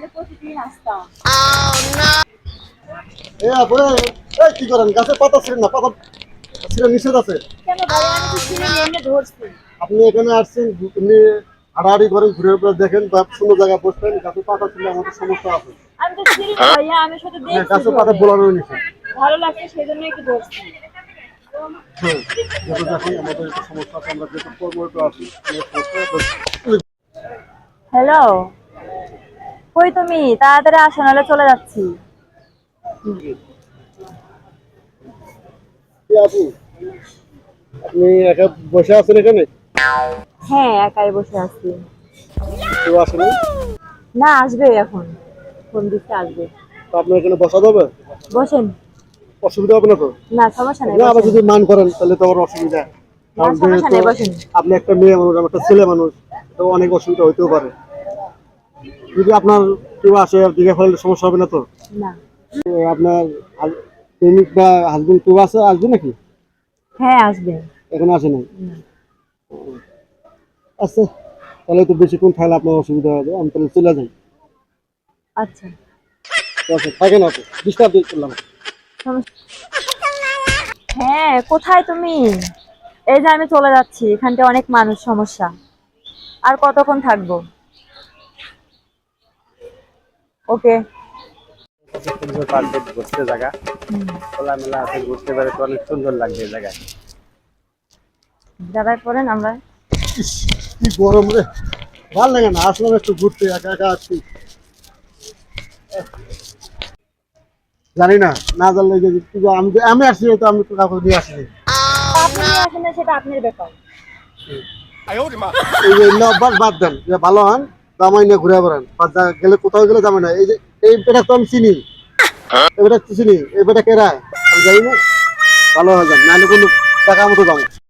এখানে প্রতিদিন আসতাম। এ আপনি কি করেন? গাছের পাতা ছিঁড়েন না, পাতা ছিঁড়া নিষেধ আছে। কেন ভাইয়া, আমি তো ছিঁড়ে এমনি ধরছি। আপনি এখানে আসছেন, এমনি হাঁটাহাঁটি করেন, ঘুরে ঘুরে দেখেন বা সুন্দর জায়গায় বসবেন, গাছের পাতা ছিঁড়লে আমাদের সমস্যা আছে। আমি তো ছিঁড়ি না ভাইয়া, আমি শুধু হ্যাঁ, দেখছি গাছের পাতা ধরে। বোলানো নিষেধ। ভালো লাগছে সেজন্য একটু ধরছি। হ্যাঁ, যেহেতু দেখেন আমাদের একটা সমস্যা আছে, আমরা যেহেতু কর্মরত আছি, হ্যালো, কই তুমি? তাড়াতাড়ি আসো, নাহলে চলে যাচ্ছি। আপু আপনি একা বসে আছেন এখানে? হ্যাঁ, একাই বসে আছি। কেউ আসেনি? না, আসবে এখন, ফোন দিচ্ছে আসবে। তো আপনার এখানে বসা যাবে? বসেন। অসুবিধা হবে না তো? না, সমস্যা নেই, না, আবার বসেন। যদি মান করেন তাহলে তো আমার অসুবিধা। না, কারণ সমস্যা যেহেতু নেই, বসেন। আপনি একটা মেয়ে মানুষ, আমি একটা ছেলে মানুষ, তো অনেক অসুবিধা হইতেও পারে। যদি আপনার কেউ আসে আর দিকে ফেললে সমস্যা হবে না তো? না। তো আপনার প্রেমিক বা হাজবেন্ড কেউ আছে, আসবে নাকি? হ্যাঁ, আসবে। এখন আসে নাই? না। আচ্ছা, তাহলে তো বেশিক্ষণ থাকলে আপনার অসুবিধা হবে, আমি তাহলে চলে যাই। আচ্ছা। ঠিক আছে, থাকেন, আপনি ডিস্টার্ব করলাম। হ্যাঁ, কোথায় তুমি? এই যে আমি চলে যাচ্ছি, এখানটা অনেক মানুষ, সমস্যা। আর কতক্ষণ থাকবো? ওকে। সুন্দর পার্কে ঘুরতে জায়গা, খোলামেলা আছে, ঘুরতে পারে তো অনেক সুন্দর লাগবে এই জায়গায়। দাঁড়ায় পড়েন আমরা। ইস, কি গরম রে, ভালো লাগে না। আসলাম একটু ঘুরতে, একা একা আসছি। জানি না, না জানলে আমি আসছি, তো আমি তো কাউকে নিয়ে আসিনি। আপনি নিয়ে আসেন না, সেটা আপনার ব্যাপার। এই যে অভ্যাস বাদ দেন, যে ভালো হন জামাই নিয়ে ঘুরে বেড়ান, গেলে কোথাও গেলে জামাই না। এই যে এই বেটা তো আমি চিনি, এই বেটা তো চিনি, এই বেটা কেরা আমি জানি না। ভালো হয়ে যান, নাহলে কোনো টাকা মতো যাবো।